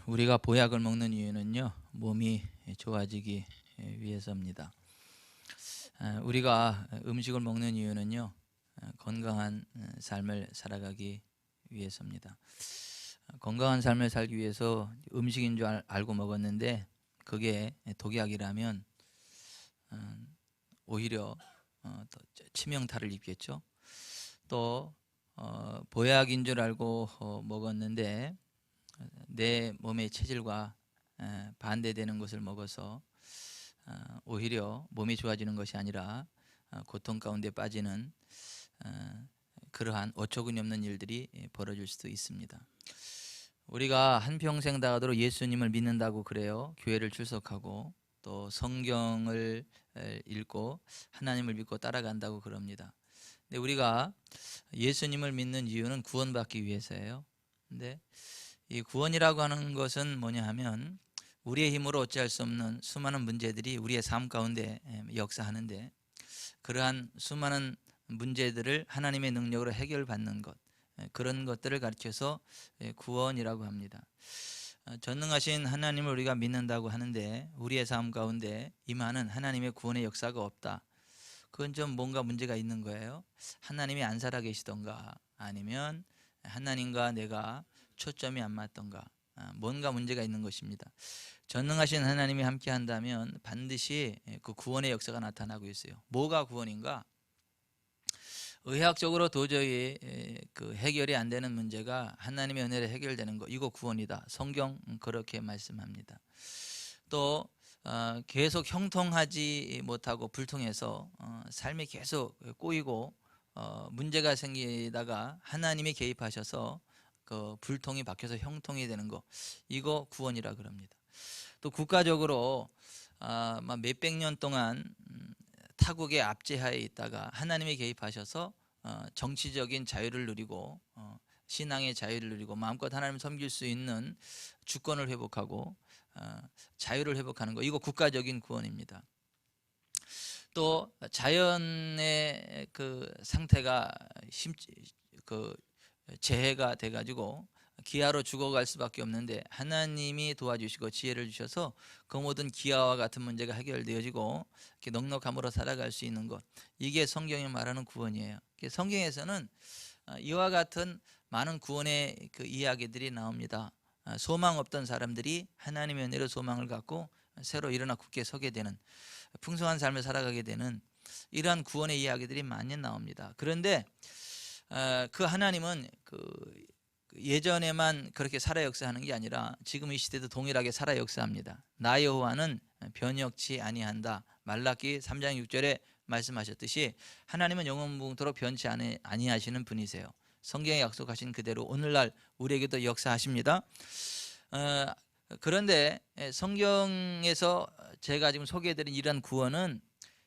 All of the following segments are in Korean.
우리가 보약을 먹는 이유는요, 몸이 좋아지기 위해서입니다. 우리가 음식을 먹는 이유는요, 건강한 삶을 살아가기 위해서입니다. 건강한 삶을 살기 위해서 음식인 줄 알고 먹었는데 그게 독약이라면 오히려 더 치명타를 입겠죠. 또 보약인 줄 알고 먹었는데 내 몸의 체질과 반대되는 것을 먹어서 오히려 몸이 좋아지는 것이 아니라 고통 가운데 빠지는 그러한 어처구니 없는 일들이 벌어질 수도 있습니다. 우리가 한평생 다하도록 예수님을 믿는다고 그래요. 교회를 출석하고 또 성경을 읽고 하나님을 믿고 따라간다고 그럽니다. 근데 우리가 예수님을 믿는 이유는 구원받기 위해서예요. 근데 이 구원이라고 하는 것은 뭐냐 하면 우리의 힘으로 어찌할 수 없는 수많은 문제들이 우리의 삶 가운데 역사하는데 그러한 수많은 문제들을 하나님의 능력으로 해결받는 것, 그런 것들을 가르쳐서 구원이라고 합니다. 전능하신 하나님을 우리가 믿는다고 하는데 우리의 삶 가운데 임하는 하나님의 구원의 역사가 없다. 그건 좀 뭔가 문제가 있는 거예요. 하나님이 안 살아계시던가 아니면 하나님과 내가 초점이 안 맞던가 뭔가 문제가 있는 것입니다. 전능하신 하나님이 함께 한다면 반드시 그 구원의 역사가 나타나고 있어요. 뭐가 구원인가? 의학적으로 도저히 그 해결이 안 되는 문제가 하나님의 은혜로 해결되는 거, 이거 구원이다. 성경 그렇게 말씀합니다. 또 계속 형통하지 못하고 불통해서 삶이 계속 꼬이고 문제가 생기다가 하나님이 개입하셔서 그 불통이 바뀌어서 형통이 되는 거, 이거 구원이라 그럽니다. 또 국가적으로 몇백 년 동안 타국의 압제하에 있다가 하나님이 개입하셔서 정치적인 자유를 누리고 신앙의 자유를 누리고 마음껏 하나님을 섬길 수 있는 주권을 회복하고 자유를 회복하는 거, 이거 국가적인 구원입니다. 또 자연의 그 상태가 재해가 돼가지고 기아로 죽어갈 수밖에 없는데 하나님이 도와주시고 지혜를 주셔서 그 모든 기아와 같은 문제가 해결되어지고 이렇게 넉넉함으로 살아갈 수 있는 것, 이게 성경이 말하는 구원이에요. 성경에서는 이와 같은 많은 구원의 그 이야기들이 나옵니다. 소망 없던 사람들이 하나님의 은혜로 소망을 갖고 새로 일어나 굳게 서게 되는 풍성한 삶을 살아가게 되는 이러한 구원의 이야기들이 많이 나옵니다. 그런데 그 하나님은 예전에만 그렇게 살아 역사하는 게 아니라 지금 이 시대도 동일하게 살아 역사합니다. 나 여호와는 변혁치 아니한다. 말라기 3장 6절에 말씀하셨듯이 하나님은 영원무궁토록 변치 아니하시는 분이세요. 성경에 약속하신 그대로 오늘날 우리에게도 역사하십니다. 그런데 성경에서 제가 지금 소개해드린 이런 구원은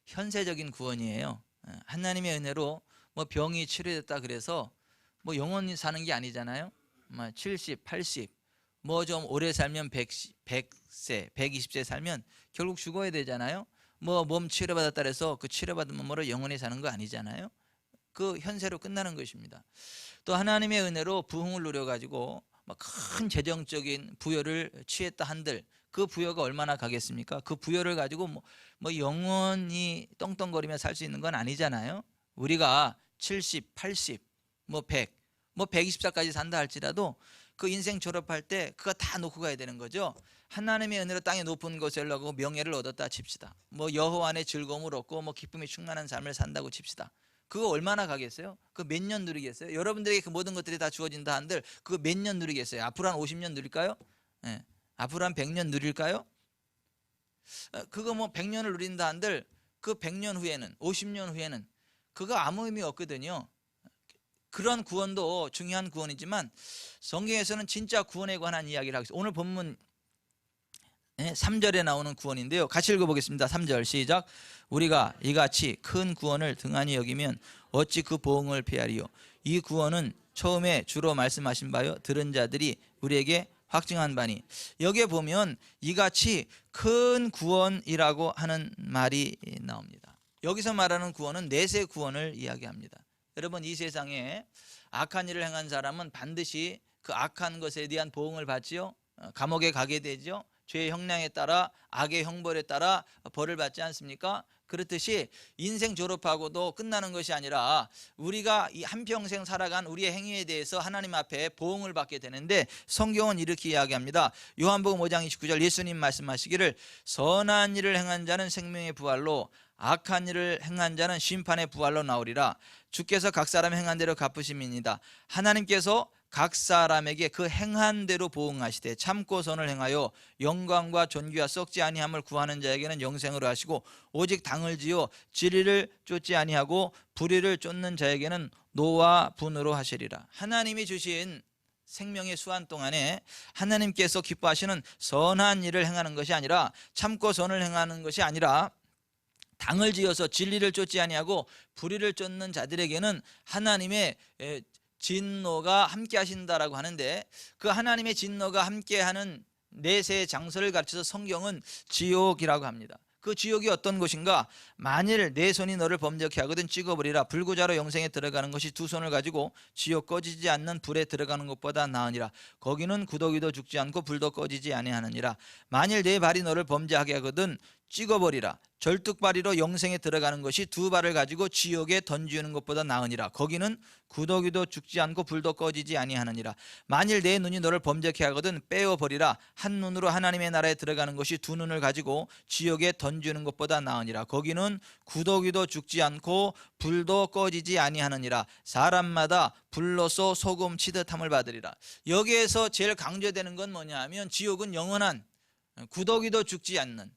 현세적인 구원이에요. 하나님의 은혜로 뭐 병이 치료됐다 그래서 뭐 영원히 사는 게 아니잖아요. 70, 80, 뭐 좀 오래 살면 100세, 120세 살면 결국 죽어야 되잖아요. 뭐 몸 치료받았다 해서 그 치료받은 몸으로 영원히 사는 거 아니잖아요. 그 현세로 끝나는 것입니다. 또 하나님의 은혜로 부흥을 누려가지고 큰 재정적인 부여를 취했다 한들 그 부여가 얼마나 가겠습니까? 그 부여를 가지고 뭐 영원히 떵떵거리며 살 수 있는 건 아니잖아요. 우리가 70, 80, 뭐 100, 뭐 120살까지 산다 할지라도 그 인생 졸업할 때 그거 다 놓고 가야 되는 거죠. 하나님의 은혜로 땅의 높은 곳에 올라가고 명예를 얻었다 칩시다. 뭐 여호와 안에 즐거움을 얻고 뭐 기쁨이 충만한 삶을 산다고 칩시다. 그거 얼마나 가겠어요? 그 몇 년 누리겠어요? 여러분들에게 그 모든 것들이 다 주어진다 한들 그거 몇 년 누리겠어요? 앞으로 한 50년 누릴까요? 앞으로 한 100년 누릴까요? 그거 뭐 100년을 누린다 한들 그 100년 후에는, 50년 후에는 그거 아무 의미 없거든요. 그런 구원도 중요한 구원이지만 성경에서는 진짜 구원에 관한 이야기를 하고 있어요. 오늘 본문 3절에 나오는 구원인데요. 같이 읽어보겠습니다. 3절 시작. 우리가 이같이 큰 구원을 등한히 여기면 어찌 그 보응을 피하리요. 이 구원은 처음에 주로 말씀하신 바요 들은 자들이 우리에게 확증한 바니. 여기에 보면 이같이 큰 구원이라고 하는 말이 나옵니다. 여기서 말하는 구원은 내세 구원을 이야기합니다. 여러분, 이 세상에 악한 일을 행한 사람은 반드시 그 악한 것에 대한 보응을 받지요. 감옥에 가게 되죠. 죄의 형량에 따라, 악의 형벌에 따라 벌을 받지 않습니까? 그렇듯이 인생 졸업하고도 끝나는 것이 아니라 우리가 이 한평생 살아간 우리의 행위에 대해서 하나님 앞에 보응을 받게 되는데, 성경은 이렇게 이야기합니다. 요한복음 5장 29절 예수님 말씀하시기를 선한 일을 행한 자는 생명의 부활로, 악한 일을 행한 자는 심판의 부활로 나오리라. 주께서 각 사람 행한 대로 갚으심이니이다. 하나님께서 각 사람에게 그 행한 대로 보응하시되 참고 선을 행하여 영광과 존귀와 썩지 아니함을 구하는 자에게는 영생으로 하시고, 오직 당을 지어 진리를 쫓지 아니하고 불의를 쫓는 자에게는 노와 분으로 하시리라. 하나님이 주신 생명의 수한 동안에 하나님께서 기뻐하시는 선한 일을 행하는 것이 아니라, 참고 선을 행하는 것이 아니라, 당을 지어서 진리를 쫓지 아니하고 불의를 쫓는 자들에게는 하나님의 진노가 함께 하신다라고 하는데, 그 하나님의 진노가 함께하는 내세의 장소를 가르쳐서 성경은 지옥이라고 합니다. 그 지옥이 어떤 곳인가? 만일 내 손이 너를 범죄케 하거든 찍어버리라. 불구자로 영생에 들어가는 것이 두 손을 가지고 지옥 꺼지지 않는 불에 들어가는 것보다 나으니라. 거기는 구더기도 죽지 않고 불도 꺼지지 아니하느니라. 만일 내 발이 너를 범죄하게 하거든 찍어버리라. 절뚝발이로 영생에 들어가는 것이 두 발을 가지고 지옥에 던지는 것보다 나으니라. 거기는 구더기도 죽지 않고 불도 꺼지지 아니하느니라. 만일 내 눈이 너를 범죄케 하거든 빼어버리라. 한 눈으로 하나님의 나라에 들어가는 것이 두 눈을 가지고 지옥에 던지는 것보다 나으니라. 거기는 구더기도 죽지 않고 불도 꺼지지 아니하느니라. 사람마다 불로서 소금 치듯함을 받으리라. 여기에서 제일 강조되는 건 뭐냐 하면, 지옥은 영원한, 구더기도 죽지 않는,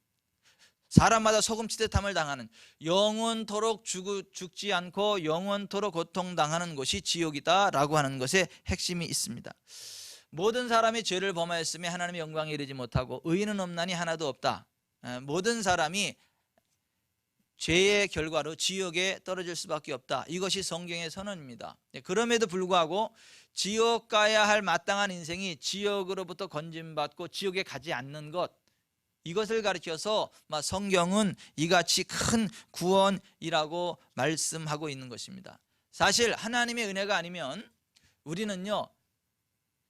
사람마다 소금 치듯함을 당하는, 영원토록 죽지 않고 영원토록 고통당하는 곳이 지옥이다 라고 하는 것에 핵심이 있습니다. 모든 사람이 죄를 범하였으며 하나님의 영광에 이르지 못하고 의인은 없나니 하나도 없다. 모든 사람이 죄의 결과로 지옥에 떨어질 수밖에 없다. 이것이 성경의 선언입니다. 그럼에도 불구하고 지옥 가야 할 마땅한 인생이 지옥으로부터 건짐받고 지옥에 가지 않는 것, 이것을 가르쳐서 성경은 이같이 큰 구원이라고 말씀하고 있는 것입니다. 사실 하나님의 은혜가 아니면 우리는요,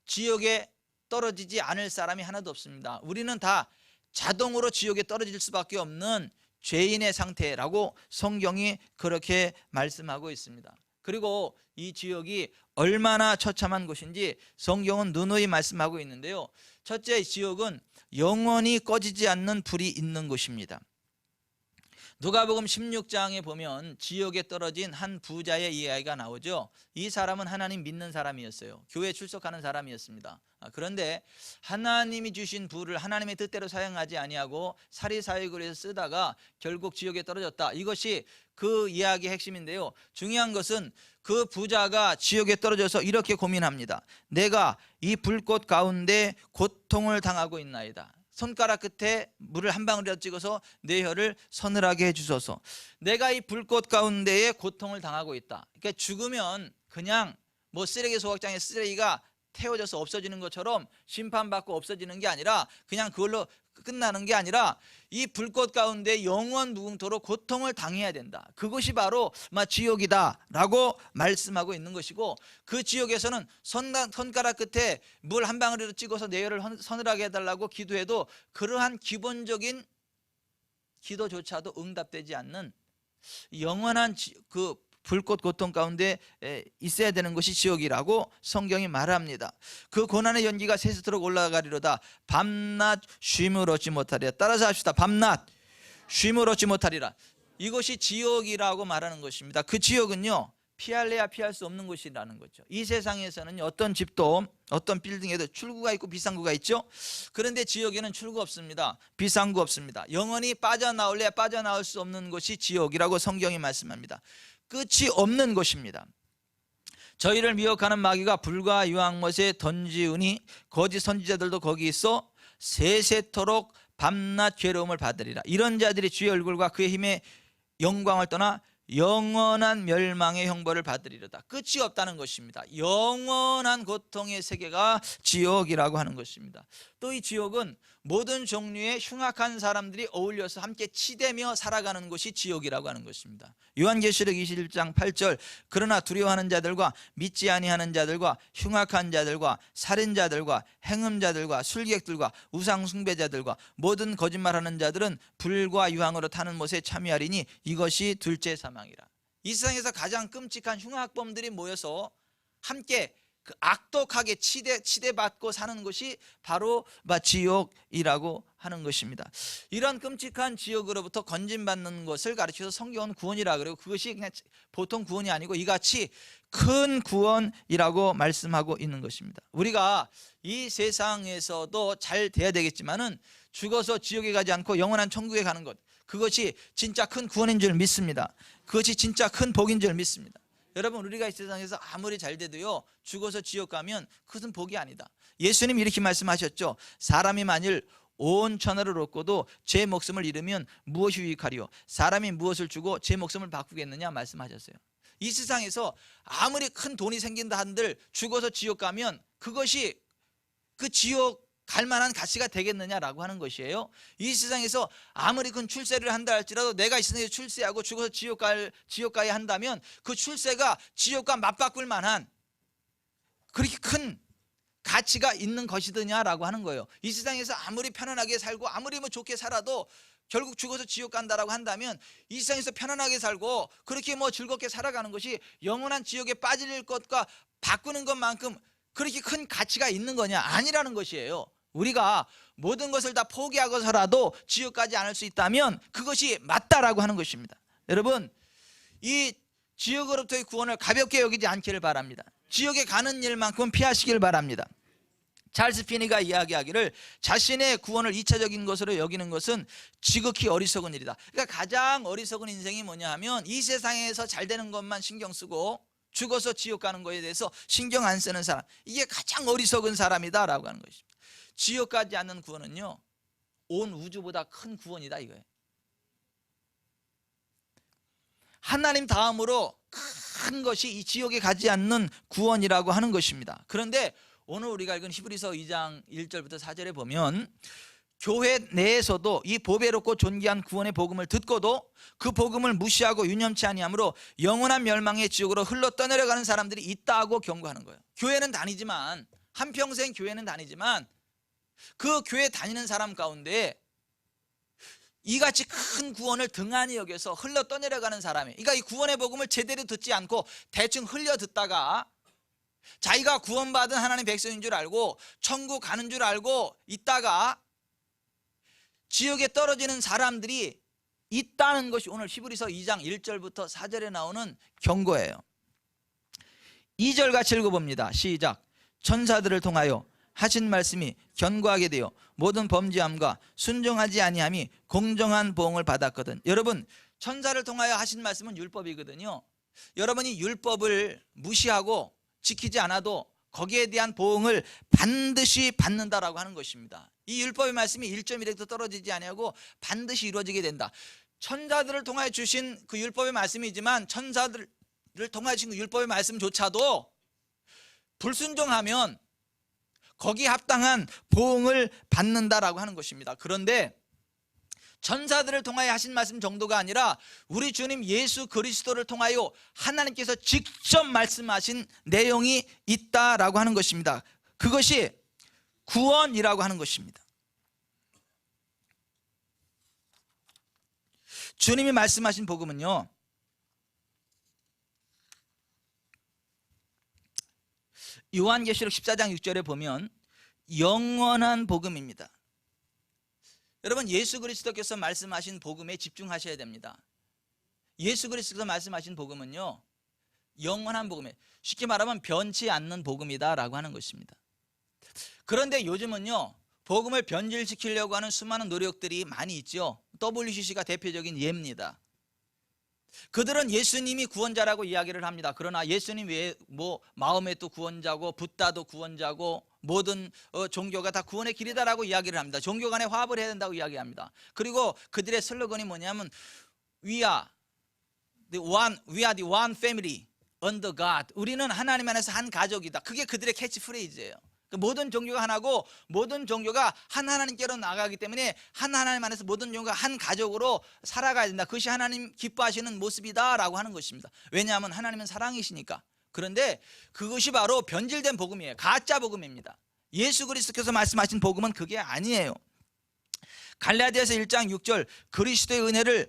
지옥에 떨어지지 않을 사람이 하나도 없습니다. 우리는 다 자동으로 지옥에 떨어질 수밖에 없는 죄인의 상태라고 성경이 그렇게 말씀하고 있습니다. 그리고 이 지옥이 얼마나 처참한 곳인지 성경은 누누이 말씀하고 있는데요. 첫째, 지옥은 영원히 꺼지지 않는 불이 있는 곳입니다. 누가복음 16장에 보면 지옥에 떨어진 한 부자의 이야기가 나오죠. 이 사람은 하나님 믿는 사람이었어요. 교회에 출석하는 사람이었습니다. 그런데 하나님이 주신 부를 하나님의 뜻대로 사용하지 아니하고 사리사욕을 해서 쓰다가 결국 지옥에 떨어졌다. 이것이 그 이야기의 핵심인데요. 중요한 것은 그 부자가 지옥에 떨어져서 이렇게 고민합니다. 내가 이 불꽃 가운데 고통을 당하고 있나이다. 손가락 끝에 물을 한 방울이라도 찍어서 내 혀를 서늘하게 해주소서. 내가 이 불꽃 가운데에 고통을 당하고 있다. 그러니까 죽으면 그냥 쓰레기 소각장에 쓰레기가 태워져서 없어지는 것처럼 심판받고 없어지는 게 아니라, 그냥 그걸로 끝나는 게 아니라 이 불꽃 가운데 영원 무궁토록 고통을 당해야 된다. 그것이 바로 지옥이다 라고 말씀하고 있는 것이고, 그 지옥에서는 손가락 끝에 물 한 방울이라도 찍어서 내 혀를 서늘하게 해달라고 기도해도 그러한 기본적인 기도조차도 응답되지 않는 영원한 그 불꽃 고통 가운데 있어야 되는 것이 지옥이라고 성경이 말합니다. 그 고난의 연기가 새스토록 올라가리로다. 밤낮 쉼을 얻지 못하리라. 따라서 합시다. 밤낮 쉼을 얻지 못하리라. 이것이 지옥이라고 말하는 것입니다. 그 지옥은요, 피할래야 피할 수 없는 곳이라는 거죠. 이 세상에서는 어떤 집도 어떤 빌딩에도 출구가 있고 비상구가 있죠. 그런데 지옥에는 출구 없습니다. 비상구 없습니다. 영원히 빠져나올래야 빠져나올 수 없는 곳이 지옥이라고 성경이 말씀합니다. 끝이 없는 곳입니다. 저희를 미혹하는 마귀가 불과 유황못에 던지우니 거짓 선지자들도 거기 있어 세세토록 밤낮 괴로움을 받으리라. 이런 자들이 주의 얼굴과 그의 힘의 영광을 떠나 영원한 멸망의 형벌을 받으리로다. 끝이 없다는 것입니다. 영원한 고통의 세계가 지옥이라고 하는 것입니다. 또 이 지옥은 모든 종류의 흉악한 사람들이 어울려서 함께 치대며 살아가는 곳이 지옥이라고 하는 것입니다. 요한계시록 21장 8절 그러나 두려워하는 자들과 믿지 아니하는 자들과 흉악한 자들과 살인자들과 행음자들과 술객들과 우상 숭배자들과 모든 거짓말하는 자들은 불과 유황으로 타는 못에 참여하리니 이것이 둘째 사망이라. 이 세상에서 가장 끔찍한 흉악범들이 모여서 함께 그 악독하게 치대받고 사는 것이 바로 지옥이라고 하는 것입니다. 이런 끔찍한 지옥으로부터 건진받는 것을 가르쳐서 성경은 구원이라 그러고, 그것이 그냥 보통 구원이 아니고 이같이 큰 구원이라고 말씀하고 있는 것입니다. 우리가 이 세상에서도 잘 돼야 되겠지만은 죽어서 지옥에 가지 않고 영원한 천국에 가는 것, 그것이 진짜 큰 구원인 줄 믿습니다. 그것이 진짜 큰 복인 줄 믿습니다. 여러분, 우리가 이 세상에서 아무리 잘 돼도요, 죽어서 지옥 가면 그것은 복이 아니다. 예수님 이렇게 말씀하셨죠. 사람이 만일 온 천하를 얻고도 제 목숨을 잃으면 무엇이 유익하리요? 사람이 무엇을 주고 제 목숨을 바꾸겠느냐 말씀하셨어요. 이 세상에서 아무리 큰 돈이 생긴다 한들 죽어서 지옥 가면 그것이 그 지옥 갈 만한 가치가 되겠느냐라고 하는 것이에요. 이 세상에서 아무리 큰 출세를 한다 할지라도 내가 이 세상에서 출세하고 죽어서 지옥 가야 한다면 그 출세가 지옥과 맞바꿀 만한 그렇게 큰 가치가 있는 것이더냐라고 하는 거예요. 이 세상에서 아무리 편안하게 살고 아무리 좋게 살아도 결국 죽어서 지옥 간다라고 한다면 이 세상에서 편안하게 살고 그렇게 즐겁게 살아가는 것이 영원한 지옥에 빠질 것과 바꾸는 것만큼 그렇게 큰 가치가 있는 거냐? 아니라는 것이에요. 우리가 모든 것을 다 포기하고서라도 지옥 가지 않을 수 있다면 그것이 맞다라고 하는 것입니다. 여러분, 이 지옥으로부터의 구원을 가볍게 여기지 않기를 바랍니다. 지옥에 가는 일만큼 피하시길 바랍니다. 찰스 피니가 이야기하기를 자신의 구원을 2차적인 것으로 여기는 것은 지극히 어리석은 일이다. 그러니까 가장 어리석은 인생이 뭐냐 하면 이 세상에서 잘 되는 것만 신경 쓰고 죽어서 지옥 가는 것에 대해서 신경 안 쓰는 사람, 이게 가장 어리석은 사람이다라고 하는 것입니다. 지옥 가지 않는 구원은요, 온 우주보다 큰 구원이다 이거예요. 하나님 다음으로 큰 것이 이 지옥에 가지 않는 구원이라고 하는 것입니다. 그런데 오늘 우리가 읽은 히브리서 2장 1절부터 4절에 보면 교회 내에서도 이 보배롭고 존귀한 구원의 복음을 듣고도 그 복음을 무시하고 유념치 아니하므로 영원한 멸망의 지옥으로 흘러 떠내려가는 사람들이 있다고 경고하는 거예요. 교회는 다니지만, 한평생 교회는 다니지만 그 교회 다니는 사람 가운데 이같이 큰 구원을 등한히 여겨서 흘러 떠내려가는 사람이, 그러니까 이 구원의 복음을 제대로 듣지 않고 대충 흘려 듣다가 자기가 구원받은 하나님의 백성인 줄 알고 천국 가는 줄 알고 있다가 지옥에 떨어지는 사람들이 있다는 것이 오늘 히브리서 2장 1절부터 4절에 나오는 경고예요. 2절 같이 읽어봅니다. 시작. 천사들을 통하여 하신 말씀이 견고하게 되어 모든 범죄함과 순종하지 아니함이 공정한 보응을 받았거든. 여러분, 천사를 통하여 하신 말씀은 율법이거든요. 여러분이 율법을 무시하고 지키지 않아도 거기에 대한 보응을 반드시 받는다라고 하는 것입니다. 이 율법의 말씀이 1.1획도 떨어지지 아니하고 반드시 이루어지게 된다. 천사들을 통하여 주신 그 율법의 말씀이지만 천사들을 통하여 주신 그 율법의 말씀조차도 불순종하면 거기에 합당한 보응을 받는다라고 하는 것입니다. 그런데 천사들을 통하여 하신 말씀 정도가 아니라 우리 주님 예수 그리스도를 통하여 하나님께서 직접 말씀하신 내용이 있다라고 하는 것입니다. 그것이 구원이라고 하는 것입니다. 주님이 말씀하신 복음은요, 요한계시록 14장 6절에 보면 영원한 복음입니다. 여러분, 예수 그리스도께서 말씀하신 복음에 집중하셔야 됩니다. 예수 그리스도께서 말씀하신 복음은요, 영원한 복음이에요. 쉽게 말하면 변치 않는 복음이다라고 하는 것입니다. 그런데 요즘은요, 복음을 변질시키려고 하는 수많은 노력들이 많이 있죠. WCC가 대표적인 예입니다. 그들은 예수님이 구원자라고 이야기를 합니다. 그러나 예수님 외에 마음의 또 구원자고 붓다도 구원자고 모든 종교가 다 구원의 길이다라고 이야기를 합니다. 종교 간에 화합을 해야 된다고 이야기합니다. 그리고 그들의 슬로건이 뭐냐면 We are we are the one family under God. 우리는 하나님 안에서 한 가족이다. 그게 그들의 캐치프레이즈예요. 모든 종교가 하나고 모든 종교가 한 하나님께로 나가기 때문에 한 하나님 안에서 모든 종교가 한 가족으로 살아가야 된다. 그것이 하나님 기뻐하시는 모습이다라고 하는 것입니다. 왜냐하면 하나님은 사랑이시니까. 그런데 그것이 바로 변질된 복음이에요. 가짜 복음입니다. 예수 그리스도께서 말씀하신 복음은 그게 아니에요. 갈라디아서 1장 6절 그리스도의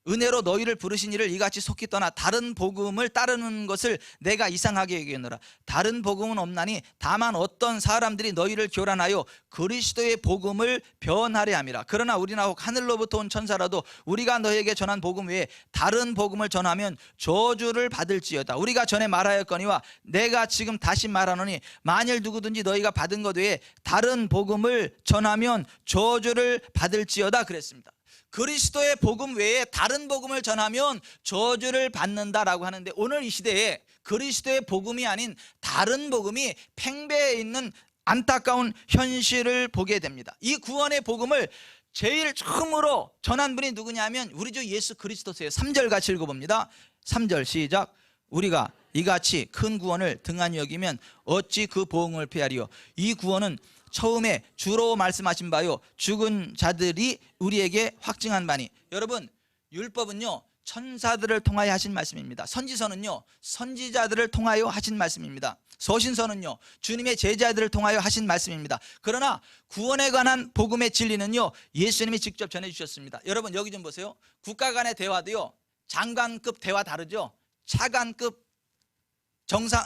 은혜로 너희를 부르신 이를 이같이 속히 떠나 다른 복음을 따르는 것을 내가 이상하게 여기노라. 다른 복음은 없나니 다만 어떤 사람들이 너희를 교란하여 그리스도의 복음을 변하려 함이라. 그러나 우리나 혹 하늘로부터 온 천사라도 우리가 너희에게 전한 복음 외에 다른 복음을 전하면 저주를 받을지어다. 우리가 전에 말하였거니와 내가 지금 다시 말하노니 만일 누구든지 너희가 받은 것 외에 다른 복음을 전하면 저주를 받을지어다 그랬습니다. 그리스도의 복음 외에 다른 복음을 전하면 저주를 받는다라고 하는데, 오늘 이 시대에 그리스도의 복음이 아닌 다른 복음이 팽배해 있는 안타까운 현실을 보게 됩니다. 이 구원의 복음을 제일 처음으로 전한 분이 누구냐면 우리 주 예수 그리스도세요. 3절 같이 읽어봅니다. 3절 시작. 우리가 이같이 큰 구원을 등한히 여기면 어찌 그 보응을 피하리요. 이 구원은 처음에 주로 말씀하신 바요 죽은 자들이 우리에게 확증한 바니. 여러분, 율법은요 천사들을 통하여 하신 말씀입니다. 선지서는요 선지자들을 통하여 하신 말씀입니다. 서신서는요 주님의 제자들을 통하여 하신 말씀입니다. 그러나 구원에 관한 복음의 진리는요 예수님이 직접 전해주셨습니다. 여러분, 여기 좀 보세요. 국가 간의 대화도요 장관급 대화 다르죠. 차관급 정상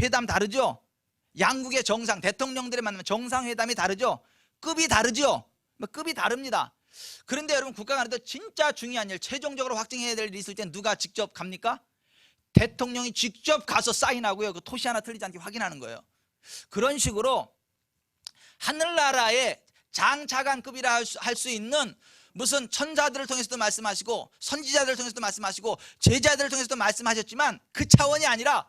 회담 다르죠. 양국의 정상, 대통령들이 만나면 정상회담이 다르죠. 급이 다르죠. 급이 다릅니다. 그런데 여러분, 국가 간에도 진짜 중요한 일, 최종적으로 확정해야 될 일이 있을 때 누가 직접 갑니까? 대통령이 직접 가서 사인하고요 그 토시 하나 틀리지 않게 확인하는 거예요. 그런 식으로 하늘나라의 장차관급이라 할 수 있는 무슨 천사들을 통해서도 말씀하시고 선지자들을 통해서도 말씀하시고 제자들을 통해서도 말씀하셨지만 그 차원이 아니라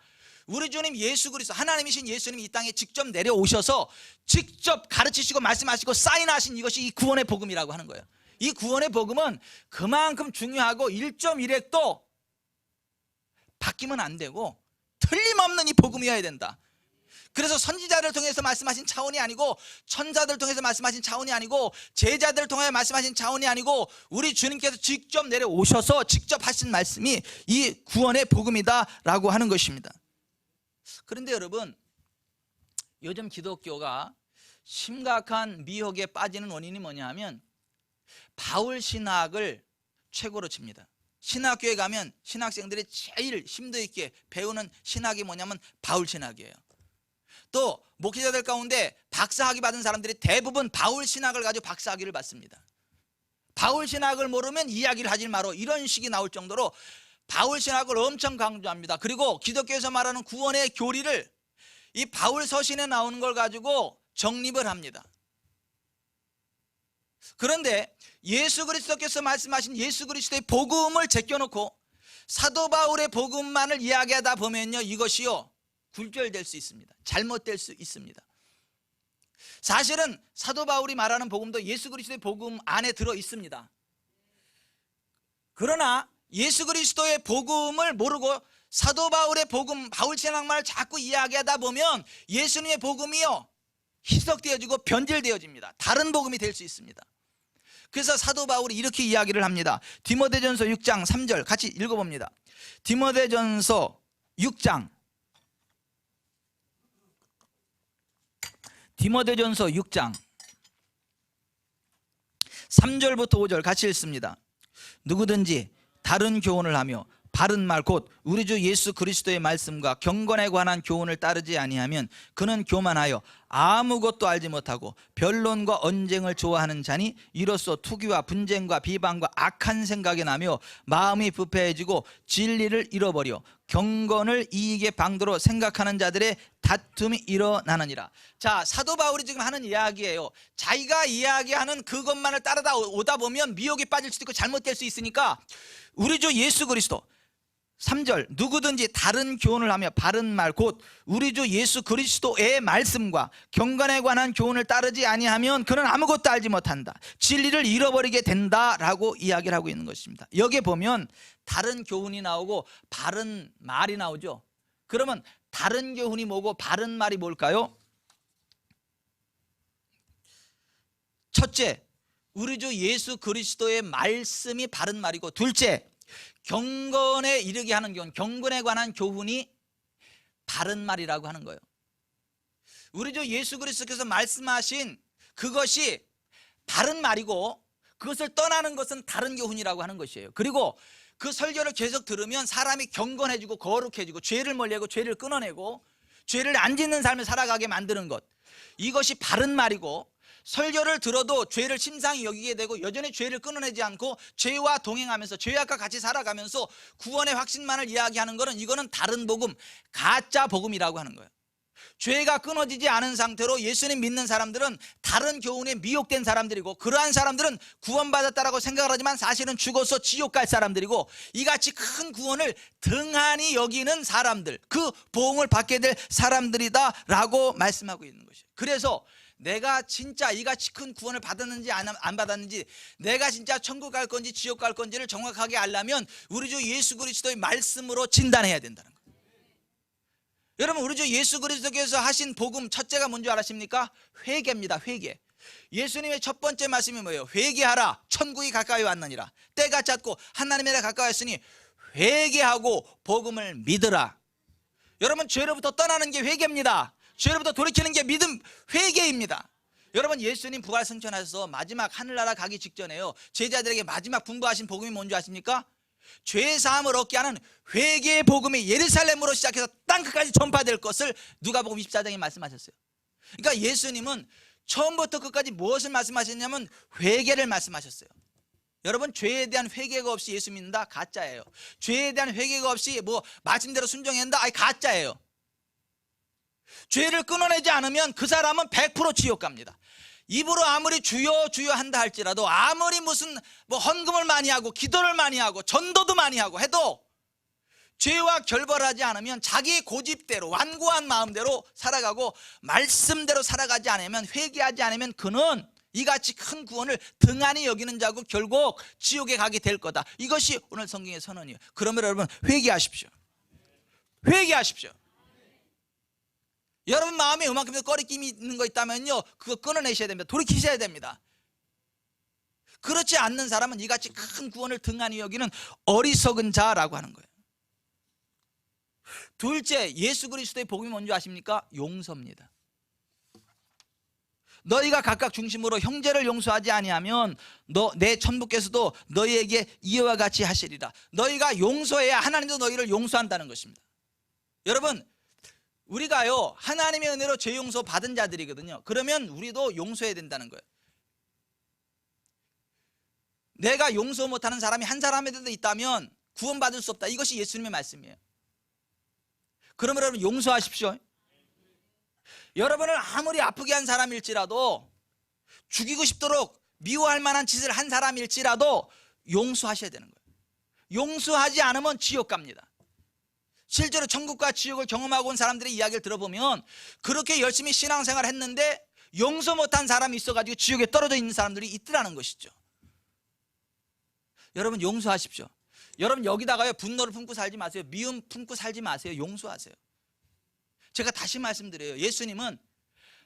우리 주님 예수 그리스도, 하나님이신 예수님이 이 땅에 직접 내려오셔서 직접 가르치시고 말씀하시고 사인하신 이것이 이 구원의 복음이라고 하는 거예요. 이 구원의 복음은 그만큼 중요하고 1.1획도 바뀌면 안 되고 틀림없는 이 복음이어야 된다. 그래서 선지자를 통해서 말씀하신 차원이 아니고 천사들을 통해서 말씀하신 차원이 아니고 제자들을 통해 말씀하신 차원이 아니고 우리 주님께서 직접 내려오셔서 직접 하신 말씀이 이 구원의 복음이다라고 하는 것입니다. 그런데 여러분, 요즘 기독교가 심각한 미혹에 빠지는 원인이 뭐냐 하면 바울 신학을 최고로 칩니다. 신학교에 가면 신학생들이 제일 심도 있게 배우는 신학이 뭐냐면 바울 신학이에요. 또 목회자들 가운데 박사학위 받은 사람들이 대부분 바울 신학을 가지고 박사학위를 받습니다. 바울 신학을 모르면 이야기를 하지 마라, 이런 식이 나올 정도로 바울 신학을 엄청 강조합니다. 그리고 기독교에서 말하는 구원의 교리를 이 바울 서신에 나오는 걸 가지고 정립을 합니다. 그런데 예수 그리스도께서 말씀하신 예수 그리스도의 복음을 제껴놓고 사도 바울의 복음만을 이야기하다 보면요 이것이요 굴절될 수 있습니다. 잘못될 수 있습니다. 사실은 사도 바울이 말하는 복음도 예수 그리스도의 복음 안에 들어 있습니다. 그러나 예수 그리스도의 복음을 모르고 사도 바울의 복음, 바울 신학만을 자꾸 이야기하다 보면 예수님의 복음이요 희석되어지고 변질되어집니다. 다른 복음이 될 수 있습니다. 그래서 사도 바울이 이렇게 이야기를 합니다. 디모데전서 6장 3절 같이 읽어봅니다. 디모데전서 6장 3절부터 5절 같이 읽습니다. 누구든지 다른 교훈을 하며 바른 말 곧 우리 주 예수 그리스도의 말씀과 경건에 관한 교훈을 따르지 아니하면 그는 교만하여 아무것도 알지 못하고 변론과 언쟁을 좋아하는 자니 이로써 투기와 분쟁과 비방과 악한 생각이 나며 마음이 부패해지고 진리를 잃어버려 경건을 이익의 방도로 생각하는 자들의 다툼이 일어나느니라. 자, 사도 바울이 지금 하는 이야기예요. 자기가 이야기하는 그것만을 따르다 오다 보면 미혹에 빠질 수도 있고 잘못될 수 있으니까 우리 주 예수 그리스도, 3절 누구든지 다른 교훈을 하며 바른 말 곧 우리 주 예수 그리스도의 말씀과 경건에 관한 교훈을 따르지 아니하면 그는 아무것도 알지 못한다. 진리를 잃어버리게 된다라고 이야기를 하고 있는 것입니다. 여기에 보면 다른 교훈이 나오고 바른 말이 나오죠. 그러면 다른 교훈이 뭐고 바른 말이 뭘까요? 첫째, 우리 주 예수 그리스도의 말씀이 바른 말이고, 둘째, 경건에 이르게 하는 교훈, 경건에 관한 교훈이 바른 말이라고 하는 거예요. 우리 주 예수 그리스도께서 말씀하신 그것이 바른 말이고, 그것을 떠나는 것은 다른 교훈이라고 하는 것이에요. 그리고 그 설교를 계속 들으면 사람이 경건해지고 거룩해지고 죄를 멀리하고 죄를 끊어내고 죄를 안 짓는 삶을 살아가게 만드는 것, 이것이 바른 말이고, 설교를 들어도 죄를 심상히 여기게 되고 여전히 죄를 끊어내지 않고 죄와 동행하면서 죄악과 같이 살아가면서 구원의 확신만을 이야기하는 것은, 이거는 다른 복음, 가짜 복음이라고 하는 거예요. 죄가 끊어지지 않은 상태로 예수님 믿는 사람들은 다른 교훈에 미혹된 사람들이고, 그러한 사람들은 구원받았다라고 생각을 하지만 사실은 죽어서 지옥 갈 사람들이고, 이같이 큰 구원을 등한히 여기는 사람들, 그 보응을 받게 될 사람들이다라고 말씀하고 있는 것이에요. 그래서 내가 진짜 이같이 큰 구원을 받았는지 안 받았는지, 내가 진짜 천국 갈 건지 지옥 갈 건지를 정확하게 알려면 우리 주 예수 그리스도의 말씀으로 진단해야 된다는 거예요. 여러분, 우리 주 예수 그리스도께서 하신 복음 첫째가 뭔지 아십니까? 회개입니다. 회개. 예수님의 첫 번째 말씀이 뭐예요? 회개하라, 천국이 가까이 왔느니라. 때가 찼고 하나님에 가까이 왔으니 회개하고 복음을 믿으라. 여러분, 죄로부터 떠나는 게 회개입니다. 죄로부터 돌이키는 게 믿음, 회개입니다. 여러분, 예수님 부활 승천하셔서 마지막 하늘나라 가기 직전에요, 제자들에게 마지막 분부하신 복음이 뭔지 아십니까? 죄사함을 얻게 하는 회개의 복음이 예루살렘으로 시작해서 땅끝까지 전파될 것을 누가복음 24장에 말씀하셨어요. 그러니까 예수님은 처음부터 끝까지 무엇을 말씀하셨냐면 회개를 말씀하셨어요. 여러분, 죄에 대한 회개가 없이 예수 믿는다? 가짜예요. 죄에 대한 회개가 없이 뭐 말씀대로 순종해야 한다? 아니, 가짜예요. 죄를 끊어내지 않으면 그 사람은 100% 지옥 갑니다. 입으로 아무리 주여 주여 한다 할지라도, 아무리 무슨 뭐 헌금을 많이 하고 기도를 많이 하고 전도도 많이 하고 해도 죄와 결벌하지 않으면 자기 고집대로 완고한 마음대로 살아가고 말씀대로 살아가지 않으면, 회개하지 않으면 그는 이같이 큰 구원을 등한히 여기는 자고 결국 지옥에 가게 될 거다. 이것이 오늘 성경의 선언이에요. 그러면 여러분, 회개하십시오. 회개하십시오. 여러분 마음에 요만큼도 꺼리낌이 있는 거 있다면요, 그거 끊어내셔야 됩니다. 돌이키셔야 됩니다. 그렇지 않는 사람은 이같이 큰 구원을 등한히 여기는 어리석은 자라고 하는 거예요. 둘째, 예수 그리스도의 복음이 뭔지 아십니까? 용서입니다. 너희가 각각 중심으로 형제를 용서하지 아니하면 내 천부께서도 너희에게 이와 같이 하시리라. 너희가 용서해야 하나님도 너희를 용서한다는 것입니다. 여러분, 우리가요, 하나님의 은혜로 죄 용서 받은 자들이거든요. 그러면 우리도 용서해야 된다는 거예요. 내가 용서 못하는 사람이 한 사람에도 있다면 구원받을 수 없다. 이것이 예수님의 말씀이에요. 그러면 여러분, 용서하십시오. 여러분을 아무리 아프게 한 사람일지라도, 죽이고 싶도록 미워할 만한 짓을 한 사람일지라도 용서하셔야 되는 거예요. 용서하지 않으면 지옥 갑니다. 실제로 천국과 지옥을 경험하고 온 사람들의 이야기를 들어보면 그렇게 열심히 신앙생활을 했는데 용서 못한 사람이 있어가지고 지옥에 떨어져 있는 사람들이 있더라는 것이죠. 여러분, 용서하십시오. 여러분, 여기다가요, 분노를 품고 살지 마세요. 미움 품고 살지 마세요. 용서하세요. 제가 다시 말씀드려요. 예수님은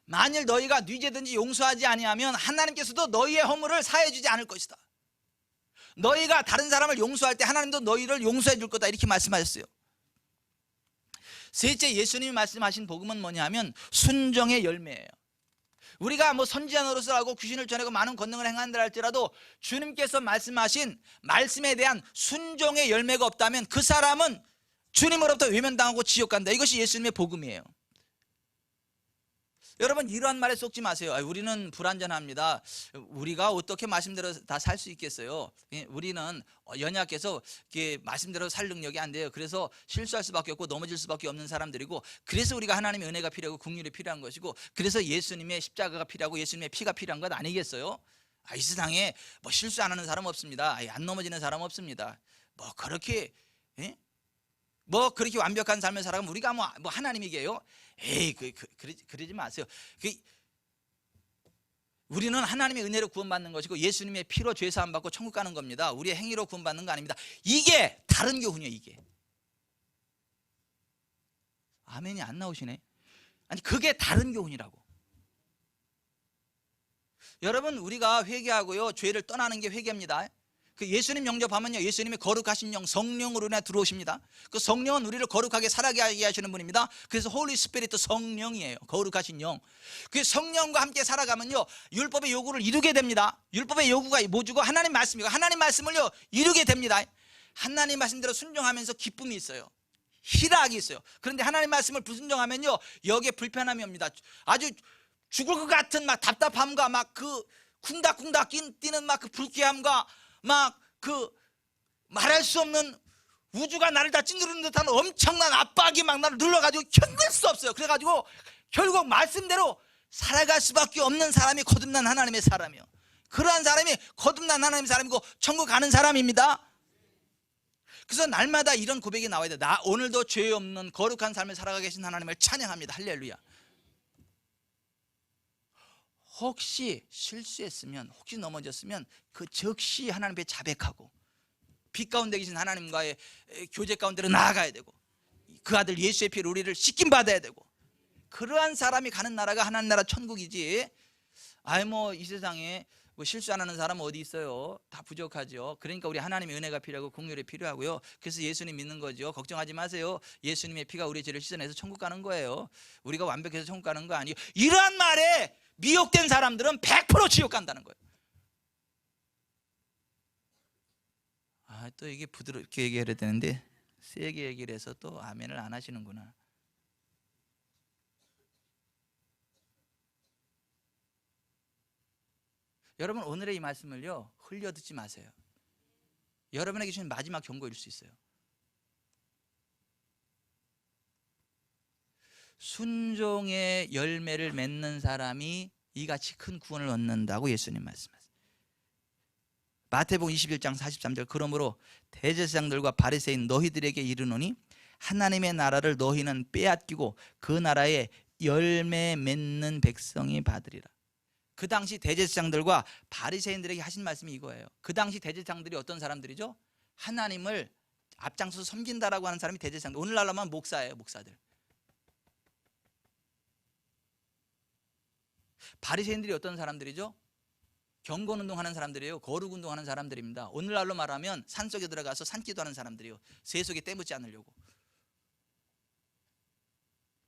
만일 너희가 네 죄든지 용서하지 아니하면 하나님께서도 너희의 허물을 사해 주지 않을 것이다. 너희가 다른 사람을 용서할 때 하나님도 너희를 용서해 줄 거다, 이렇게 말씀하셨어요. 셋째, 예수님이 말씀하신 복음은 뭐냐면 순종의 열매예요. 우리가 뭐 선지자 노릇을 하고 귀신을 쫓아내고 많은 권능을 행한다 할지라도 주님께서 말씀하신 말씀에 대한 순종의 열매가 없다면 그 사람은 주님으로부터 외면당하고 지옥 간다. 이것이 예수님의 복음이에요. 여러분, 이러한 말에 속지 마세요. 우리는 불완전합니다. 우리가 어떻게 말씀대로 다 살 수 있겠어요? 우리는 연약해서 말씀대로 살 능력이 안 돼요. 그래서 실수할 수밖에 없고 넘어질 수밖에 없는 사람들이고, 그래서 우리가 하나님의 은혜가 필요하고 긍휼이 필요한 것이고, 그래서 예수님의 십자가가 필요하고 예수님의 피가 필요한 것 아니겠어요? 이 세상에 뭐 실수 안 하는 사람 없습니다. 안 넘어지는 사람 없습니다. 뭐 그렇게 뭐 그렇게 완벽한 삶을 살아가면 우리가 뭐 하나님이게요? 에이 그러지 마세요. 우리는 하나님의 은혜로 구원받는 것이고 예수님의 피로 죄사함 받고 천국 가는 겁니다. 우리의 행위로 구원받는 거 아닙니다. 이게 다른 교훈이에요. 이게 아멘이 안 나오시네. 아니 그게 다른 교훈이라고. 여러분 우리가 회개하고요 죄를 떠나는 게 회개입니다. 그 예수님 영접하면요 예수님의 거룩하신 영 성령으로 인해 들어오십니다. 그 성령은 우리를 거룩하게 살아가게 하시는 분입니다. 그래서 홀리 스피릿 성령이에요. 거룩하신 영. 그 성령과 함께 살아가면요 율법의 요구를 이루게 됩니다. 율법의 요구가 뭐주고 하나님 말씀이고 하나님 말씀을요 이루게 됩니다. 하나님 말씀대로 순종하면서 기쁨이 있어요. 희락이 있어요. 그런데 하나님 말씀을 불순종하면요 여기에 불편함이 옵니다. 아주 죽을 것 같은 막 답답함과 막 그 쿵닥쿵닥 뛰는 막 그 불쾌함과 막 그 말할 수 없는 우주가 나를 다 찌르는 듯한 엄청난 압박이 막 나를 눌러가지고 견딜 수 없어요. 그래가지고 결국 말씀대로 살아갈 수밖에 없는 사람이 거듭난 하나님의 사람이에요. 그러한 사람이 거듭난 하나님의 사람이고 천국 가는 사람입니다. 그래서 날마다 이런 고백이 나와야 돼. 나 오늘도 죄 없는 거룩한 삶을 살아가 계신 하나님을 찬양합니다. 할렐루야. 혹시 실수했으면 혹시 넘어졌으면 그 즉시 하나님 앞에 자백하고 빛 가운데 계신 하나님과의 교제 가운데로 나아가야 되고 그 아들 예수의 피로 우리를 씻김 받아야 되고 그러한 사람이 가는 나라가 하나님 나라 천국이지. 아이 뭐 이 세상에 뭐 실수 안 하는 사람은 어디 있어요? 다 부족하죠. 그러니까 우리 하나님의 은혜가 필요하고 긍휼이 필요하고요. 그래서 예수님 믿는 거죠. 걱정하지 마세요. 예수님의 피가 우리의 죄를 씻어내서 천국 가는 거예요. 우리가 완벽해서 천국 가는 거 아니에요. 이러한 말에 미혹된 사람들은 100% 지옥 간다는 거예요. 또 이게 부드럽게 얘기해야 되는데 세게 얘기를 해서 또 아멘을 안 하시는구나. 여러분 오늘의 이 말씀을요 흘려 듣지 마세요. 여러분에게 주신 마지막 경고일 수 있어요. 순종의 열매를 맺는 사람이 이같이 큰 구원을 얻는다고 예수님 말씀하세요. 마태복음 21장 43절 그러므로 대제사장들과 바리새인 너희들에게 이르노니 하나님의 나라를 너희는 빼앗기고 그 나라에 열매 맺는 백성이 받으리라. 그 당시 대제사장들과 바리새인들에게 하신 말씀이 이거예요. 그 당시 대제사장들이 어떤 사람들이죠? 하나님을 앞장서서 섬긴다라고 하는 사람이 대제사장들. 오늘날로 하면 목사예요. 목사들. 바리새인들이 어떤 사람들이죠? 경건운동 하는 사람들이에요. 거룩운동 하는 사람들입니다. 오늘날로 말하면 산속에 들어가서 산기도 하는 사람들이에요. 새 속에 떼묻지 않으려고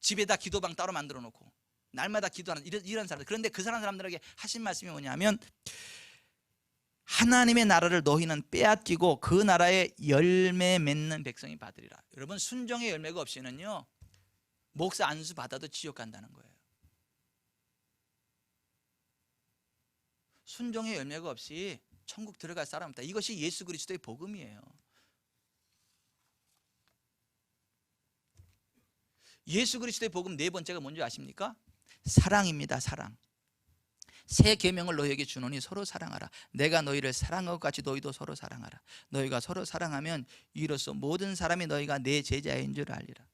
집에다 기도방 따로 만들어 놓고 날마다 기도하는 이런 사람들. 그런데 그 사람들에게 하신 말씀이 뭐냐면 하나님의 나라를 너희는 빼앗기고 그 나라에 열매 맺는 백성이 받으리라. 여러분 순종의 열매가 없이는요 목사 안수 받아도 지옥 간다는 거예요. 순종의 열매가 없이 천국 들어갈 사람 없다. 이것이 예수 그리스도의 복음이에요. 예수 그리스도의 복음 네 번째가 뭔지 아십니까? 사랑입니다. 사랑. 새 계명을 너희에게 주노니 서로 사랑하라. 내가 너희를 사랑한 것 같이 너희도 서로 사랑하라. 너희가 서로 사랑하면 이로써 모든 사람이 너희가 내 제자인 줄 알리라.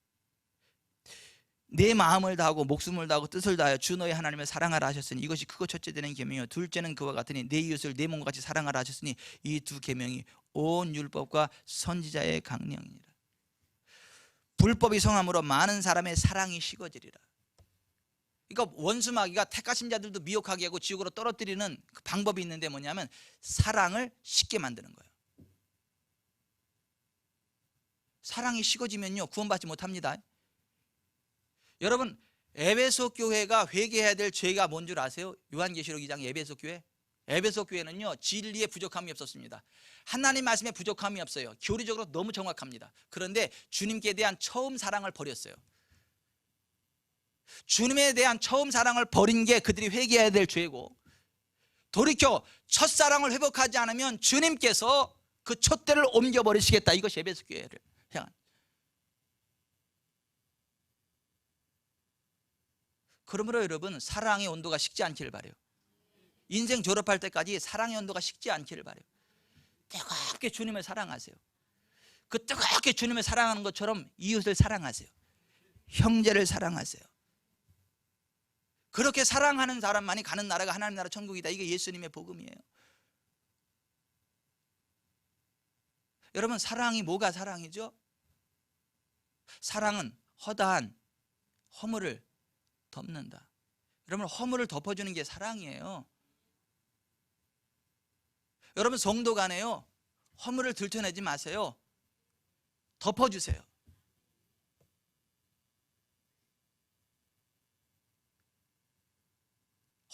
내 마음을 다하고 목숨을 다하고 뜻을 다하여 주 너희 하나님을 사랑하라 하셨으니 이것이 크고 첫째 되는 계명이요 둘째는 그와 같으니 내 이웃을 내 몸과 같이 사랑하라 하셨으니 이 두 계명이 온 율법과 선지자의 강령이니라. 불법이 성함으로 많은 사람의 사랑이 식어지리라. 그러니까 원수마귀가 택하신 자들도 미혹하게 하고 지옥으로 떨어뜨리는 그 방법이 있는데 뭐냐면 사랑을 식게 만드는 거예요. 사랑이 식어지면요 구원받지 못합니다. 여러분 에베소 교회가 회개해야 될 죄가 뭔 줄 아세요? 요한계시록 2장 에베소 교회. 에베소 교회는요 진리에 부족함이 없었습니다. 하나님 말씀에 부족함이 없어요. 교리적으로 너무 정확합니다. 그런데 주님께 대한 처음 사랑을 버렸어요. 주님에 대한 처음 사랑을 버린 게 그들이 회개해야 될 죄고 돌이켜 첫사랑을 회복하지 않으면 주님께서 그 촛대를 옮겨버리시겠다. 이것이 에베소 교회를 향한. 그러므로 여러분 사랑의 온도가 식지 않기를 바라요. 인생 졸업할 때까지 사랑의 온도가 식지 않기를 바라요. 뜨겁게 주님을 사랑하세요. 그 뜨겁게 주님을 사랑하는 것처럼 이웃을 사랑하세요. 형제를 사랑하세요. 그렇게 사랑하는 사람만이 가는 나라가 하나님 나라 천국이다. 이게 예수님의 복음이에요. 여러분, 사랑이 뭐가 사랑이죠? 사랑은 허다한 허물을 덮는다. 여러분, 허물을 덮어주는 게 사랑이에요. 여러분, 성도 간에요, 허물을 들춰내지 마세요. 덮어주세요.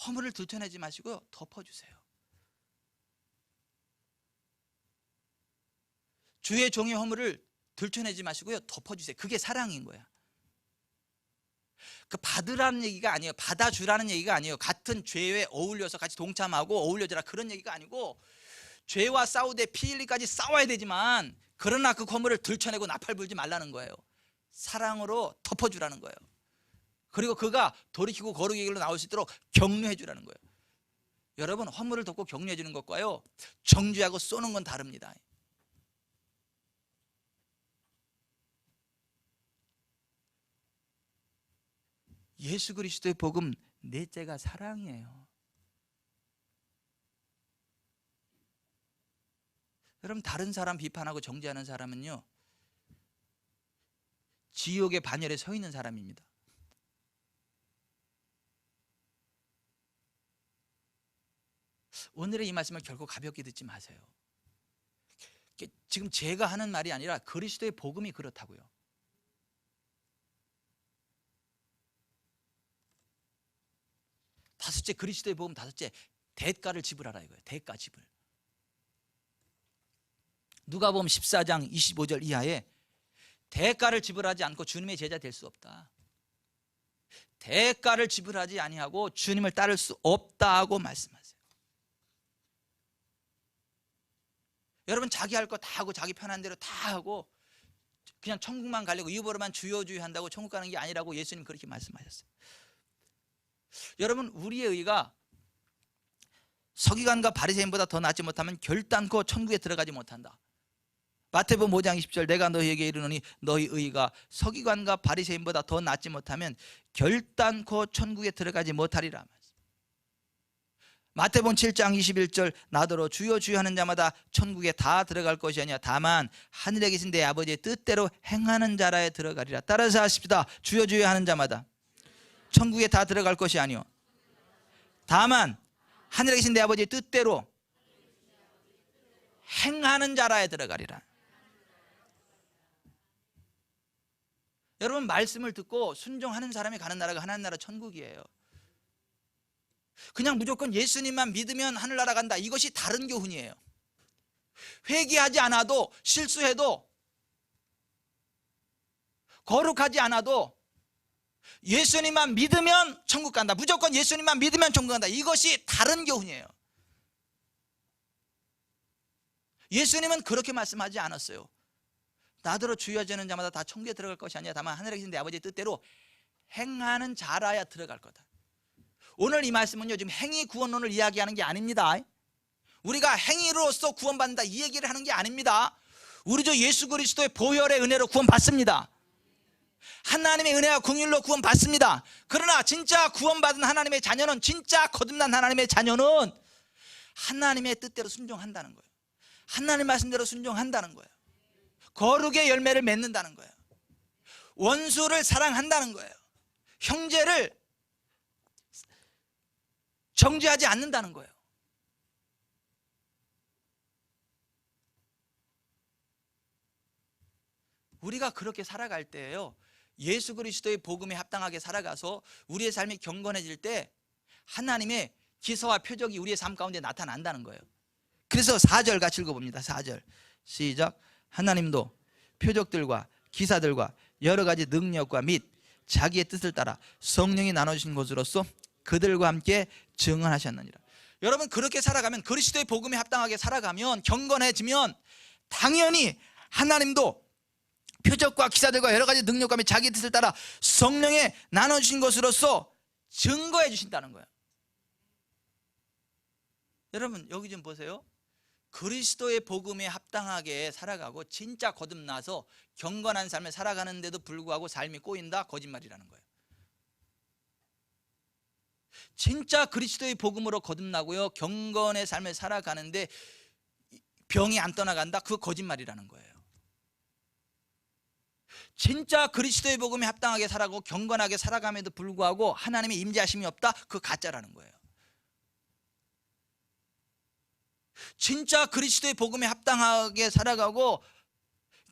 허물을 들춰내지 마시고요, 덮어주세요. 주의 종의 허물을 들춰내지 마시고요, 덮어주세요. 그게 사랑인 거야. 그 받으라는 얘기가 아니에요. 받아주라는 얘기가 아니에요. 같은 죄에 어울려서 같이 동참하고 어울려져라, 그런 얘기가 아니고, 죄와 싸우되 피 흘리까지 싸워야 되지만 그러나 그 허물을 들춰내고 나팔 불지 말라는 거예요. 사랑으로 덮어주라는 거예요. 그리고 그가 돌이키고 거룩의 길로 나올 수 있도록 격려해 주라는 거예요. 여러분, 허물을 덮고 격려해 주는 것과요, 정죄하고 쏘는 건 다릅니다. 예수 그리스도의 복음, 넷째가 사랑이에요. 여러분, 다른 사람 비판하고 정죄하는 사람은요, 지옥의 반열에 서 있는 사람입니다. 오늘의 이 말씀을 결코 가볍게 듣지 마세요. 지금 제가 하는 말이 아니라 그리스도의 복음이 그렇다고요. 다섯째, 그리스도의 복음 다섯째, 대가를 지불하라 이거예요. 대가 지불. 누가복음 14장 25절 이하에 대가를 지불하지 않고 주님의 제자 될 수 없다. 대가를 지불하지 아니하고 주님을 따를 수 없다고 말씀하세요. 여러분, 자기 할 거 다 하고 자기 편한 대로 다 하고 그냥 천국만 가려고 입으로만 주여 주여 한다고 천국 가는 게 아니라고 예수님 그렇게 말씀하셨어요. 여러분, 우리의 의가 서기관과 바리새인보다 더 낫지 못하면 결단코 천국에 들어가지 못한다. 마태복음 5장 20절, 내가 너희에게 이르노니 너희 의가 서기관과 바리새인보다 더 낫지 못하면 결단코 천국에 들어가지 못하리라. 마태복음 7장 21절, 나더러 주여 주여 하는 자마다 천국에 다 들어갈 것이 아니야 다만 하늘에 계신 내 아버지의 뜻대로 행하는 자라에 들어가리라. 따라서 하십시다. 주여 주여 하는 자마다 천국에 다 들어갈 것이 아니요 다만 하늘에 계신 내 아버지의 뜻대로 행하는 자라에 들어가리라. 여러분, 말씀을 듣고 순종하는 사람이 가는 나라가 하나님 나라 천국이에요. 그냥 무조건 예수님만 믿으면 하늘나라 간다, 이것이 다른 교훈이에요. 회개하지 않아도, 실수해도, 거룩하지 않아도 예수님만 믿으면 천국 간다, 무조건 예수님만 믿으면 천국 간다, 이것이 다른 교훈이에요. 예수님은 그렇게 말씀하지 않았어요. 나더러 주여 주는 자마다 다 천국에 들어갈 것이 아니야 다만 하늘에 계신 내 아버지의 뜻대로 행하는 자라야 들어갈 거다. 오늘 이 말씀은요, 지금 행위 구원론을 이야기하는 게 아닙니다. 우리가 행위로서 구원받는다 이 얘기를 하는 게 아닙니다. 우리 주 예수 그리스도의 보혈의 은혜로 구원받습니다. 하나님의 은혜와 긍휼로 구원받습니다. 그러나 진짜 구원받은 하나님의 자녀는, 진짜 거듭난 하나님의 자녀는 하나님의 뜻대로 순종한다는 거예요. 하나님 말씀대로 순종한다는 거예요. 거룩의 열매를 맺는다는 거예요. 원수를 사랑한다는 거예요. 형제를 정죄하지 않는다는 거예요. 우리가 그렇게 살아갈 때예요, 예수 그리스도의 복음에 합당하게 살아가서 우리의 삶이 경건해질 때 하나님의 기사와 표적이 우리의 삶 가운데 나타난다는 거예요. 그래서 4절 같이 읽어봅니다. 4절 시작. 하나님도 표적들과 기사들과 여러 가지 능력과 및 자기의 뜻을 따라 성령이 나눠주신 것으로서 그들과 함께 증언하셨느니라. 여러분, 그렇게 살아가면, 그리스도의 복음에 합당하게 살아가면, 경건해지면 당연히 하나님도 표적과 기사들과 여러 가지 능력과 및 자기의 뜻을 따라 성령에 나눠주신 것으로서 증거해 주신다는 거예요. 여러분, 여기 좀 보세요. 그리스도의 복음에 합당하게 살아가고 진짜 거듭나서 경건한 삶을 살아가는데도 불구하고 삶이 꼬인다? 거짓말이라는 거예요. 진짜 그리스도의 복음으로 거듭나고요, 경건의 삶을 살아가는데 병이 안 떠나간다? 그거 거짓말이라는 거예요. 진짜 그리스도의 복음에 합당하게 살아가고 경건하게 살아감에도 불구하고 하나님의 임재하심이 없다? 그거 가짜라는 거예요. 진짜 그리스도의 복음에 합당하게 살아가고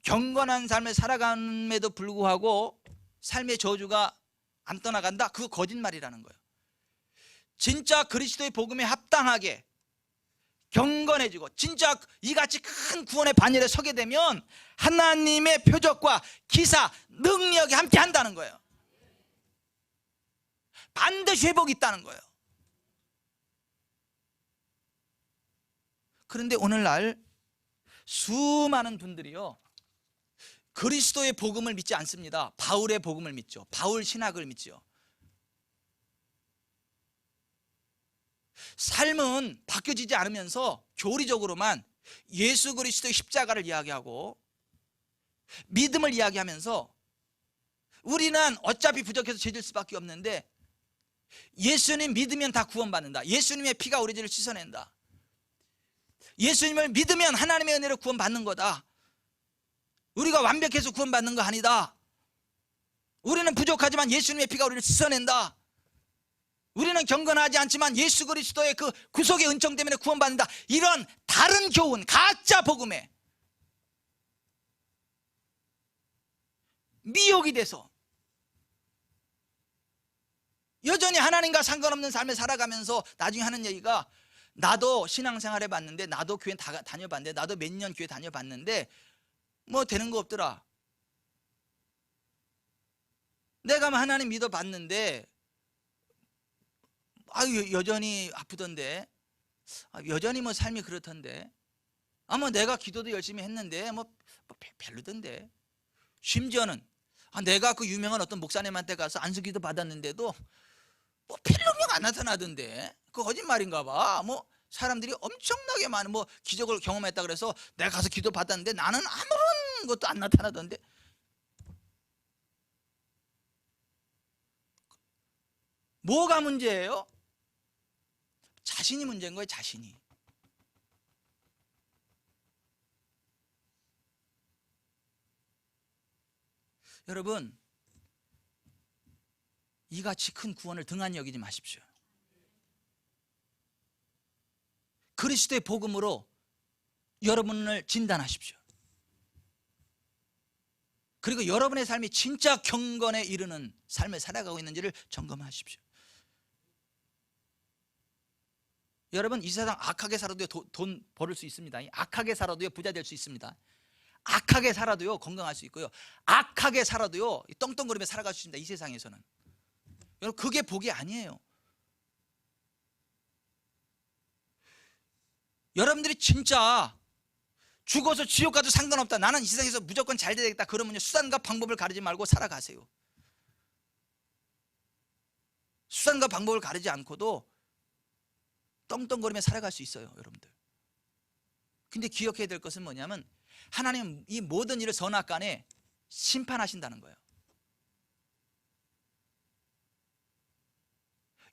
경건한 삶을 살아감에도 불구하고 삶의 저주가 안 떠나간다? 그거 거짓말이라는 거예요. 진짜 그리스도의 복음에 합당하게 경건해지고 진짜 이같이 큰 구원의 반열에 서게 되면 하나님의 표적과 기사, 능력이 함께 한다는 거예요. 반드시 회복이 있다는 거예요. 그런데 오늘날 수많은 분들이요, 그리스도의 복음을 믿지 않습니다. 바울의 복음을 믿죠. 바울 신학을 믿죠. 삶은 바뀌어지지 않으면서 교리적으로만 예수 그리스도의 십자가를 이야기하고 믿음을 이야기하면서 우리는 어차피 부족해서 죄질 수밖에 없는데 예수님 믿으면 다 구원받는다. 예수님의 피가 우리 죄를 씻어낸다. 예수님을 믿으면 하나님의 은혜로 구원받는 거다. 우리가 완벽해서 구원받는 거 아니다. 우리는 부족하지만 예수님의 피가 우리를 씻어낸다. 우리는 경건하지 않지만 예수 그리스도의 그 구속의 은총 때문에 구원받는다. 이런 다른 교훈, 가짜 복음에 미혹이 돼서 여전히 하나님과 상관없는 삶을 살아가면서 나중에 하는 얘기가, 나도 신앙생활 해봤는데, 나도 교회 다녀봤는데, 나도 몇 년 교회 다녀봤는데 뭐 되는 거 없더라. 내가 하나님 믿어봤는데 여전히 아프던데, 여전히 뭐 삶이 그렇던데, 뭐 내가 기도도 열심히 했는데 뭐 별로던데, 심지어는 내가 그 유명한 어떤 목사님한테 가서 안수기도 받았는데도 뭐 별 능력 안 나타나던데, 그 거짓말인가 봐. 뭐 사람들이 엄청나게 많은 뭐 기적을 경험했다 그래서 내가 가서 기도 받았는데 나는 아무런 것도 안 나타나던데. 뭐가 문제예요? 자신이 문제인 거예요. 자신이. 여러분, 이같이 큰 구원을 등한히 여기지 마십시오. 그리스도의 복음으로 여러분을 진단하십시오. 그리고 여러분의 삶이 진짜 경건에 이르는 삶을 살아가고 있는지를 점검하십시오. 여러분, 이 세상 악하게 살아도 돈 벌을 수 있습니다. 악하게 살아도 부자 될 수 있습니다. 악하게 살아도요 건강할 수 있고요, 악하게 살아도요 떵떵거리며 살아갈 수 있습니다. 이 세상에서는. 여러분, 그게 복이 아니에요. 여러분들이 진짜 죽어서 지옥 가도 상관없다, 나는 이 세상에서 무조건 잘 되겠다, 그러면요 수단과 방법을 가르지 말고 살아가세요. 수단과 방법을 가르지 않고도 떵떵거리며 살아갈 수 있어요, 여러분들. 근데 기억해야 될 것은 뭐냐면, 하나님은 이 모든 일을 선악간에 심판하신다는 거예요.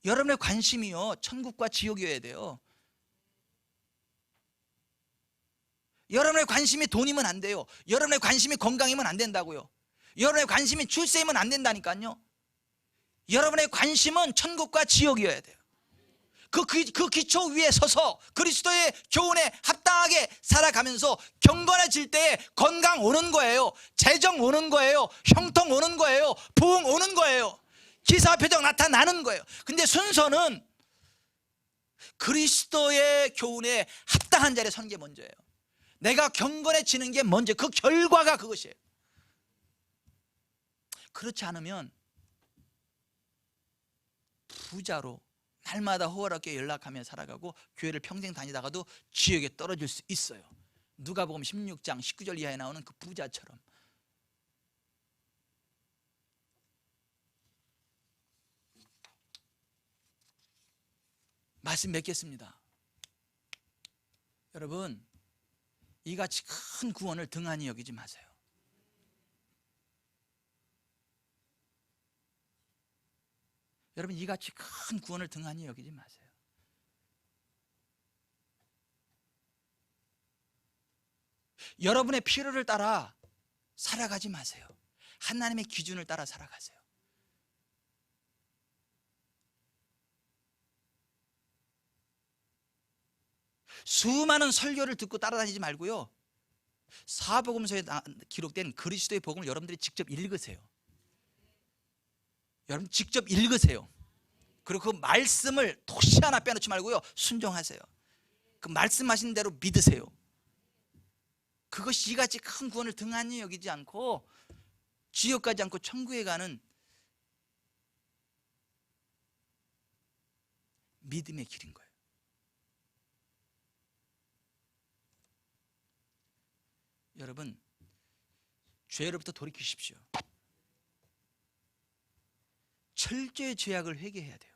여러분의 관심이요 천국과 지옥이어야 돼요. 여러분의 관심이 돈이면 안 돼요. 여러분의 관심이 건강이면 안 된다고요. 여러분의 관심이 출세이면 안 된다니까요. 여러분의 관심은 천국과 지옥이어야 돼요. 그 기초 위에 서서 그리스도의 교훈에 합당하게 살아가면서 경건해질 때에 건강 오는 거예요. 재정 오는 거예요. 형통 오는 거예요. 부흥 오는 거예요. 기사 표적 나타나는 거예요. 근데 순서는 그리스도의 교훈에 합당한 자리에 서는 게 먼저예요. 내가 경건해지는 게 먼저, 그 결과가 그것이에요. 그렇지 않으면 부자로 날마다 호화롭게 연락하며 살아가고 교회를 평생 다니다가도 지옥에 떨어질 수 있어요. 누가복음 16장 19절 이하에 나오는 그 부자처럼. 말씀 맺겠습니다. 여러분, 이같이 큰 구원을 등한히 여기지 마세요. 여러분, 이같이 큰 구원을 등한히 여기지 마세요. 여러분의 필요를 따라 살아가지 마세요. 하나님의 기준을 따라 살아가세요. 수많은 설교를 듣고 따라다니지 말고요, 사복음서에 기록된 그리스도의 복음을 여러분들이 직접 읽으세요. 여러분 직접 읽으세요. 그리고 그 말씀을 토시 하나 빼놓지 말고요, 순종하세요. 그 말씀하신 대로 믿으세요. 그것이 이같이 큰 구원을 등한히 여기지 않고 지옥 가지 않고 천국에 가는 믿음의 길인 거예요. 여러분, 죄로부터 돌이키십시오. 철저히 죄악을 회개해야 돼요.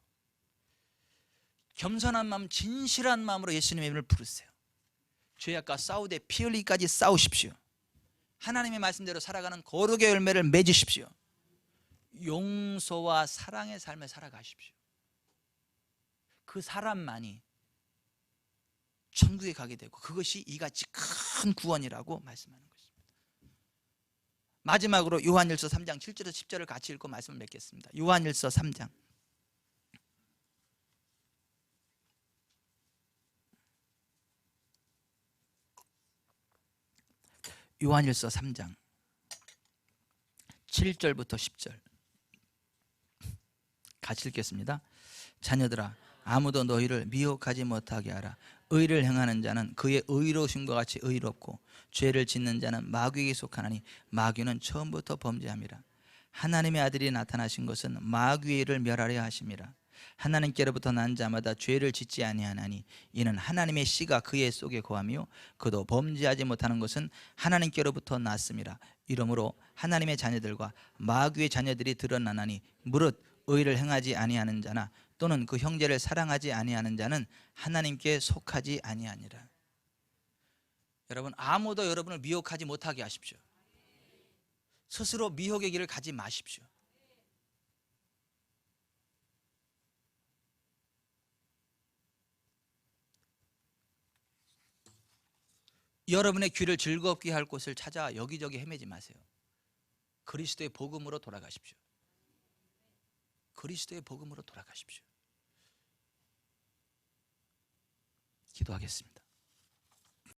겸손한 마음, 진실한 마음으로 예수님의 이름을 부르세요. 죄악과 싸우되 피 흘리기까지 싸우십시오. 하나님의 말씀대로 살아가는 거룩의 열매를 맺으십시오. 용서와 사랑의 삶을 살아가십시오. 그 사람만이 천국에 가게 되고, 그것이 이같이 큰 구원이라고 말씀하는 것입니다. 마지막으로 요한일서 3장 7절에서 10절을 같이 읽고 말씀을 맺겠습니다. 요한일서 3장. 요한일서 3장 7절부터 10절 같이 읽겠습니다. 자녀들아, 아무도 너희를 미혹하지 못하게 하라. 의를 행하는 자는 그의 의로우심과 같이 의롭고, 죄를 짓는 자는 마귀에게 속하나니 마귀는 처음부터 범죄함이라. 하나님의 아들이 나타나신 것은 마귀의 일을 멸하려 하심이라. 하나님께로부터 난 자마다 죄를 짓지 아니하나니 이는 하나님의 씨가 그의 속에 거하며 그도 범죄하지 못하는 것은 하나님께로부터 났음이라. 이러므로 하나님의 자녀들과 마귀의 자녀들이 드러나나니 무릇 의를 행하지 아니하는 자나 또는 그 형제를 사랑하지 아니하는 자는 하나님께 속하지 아니하니라. 여러분, 아무도 여러분을 미혹하지 못하게 하십시오. 스스로 미혹의 길을 가지 마십시오. 여러분의 귀를 즐겁게 할 곳을 찾아 여기저기 헤매지 마세요. 그리스도의 복음으로 돌아가십시오. 그리스도의 복음으로 돌아가십시오. 기도하겠습니다.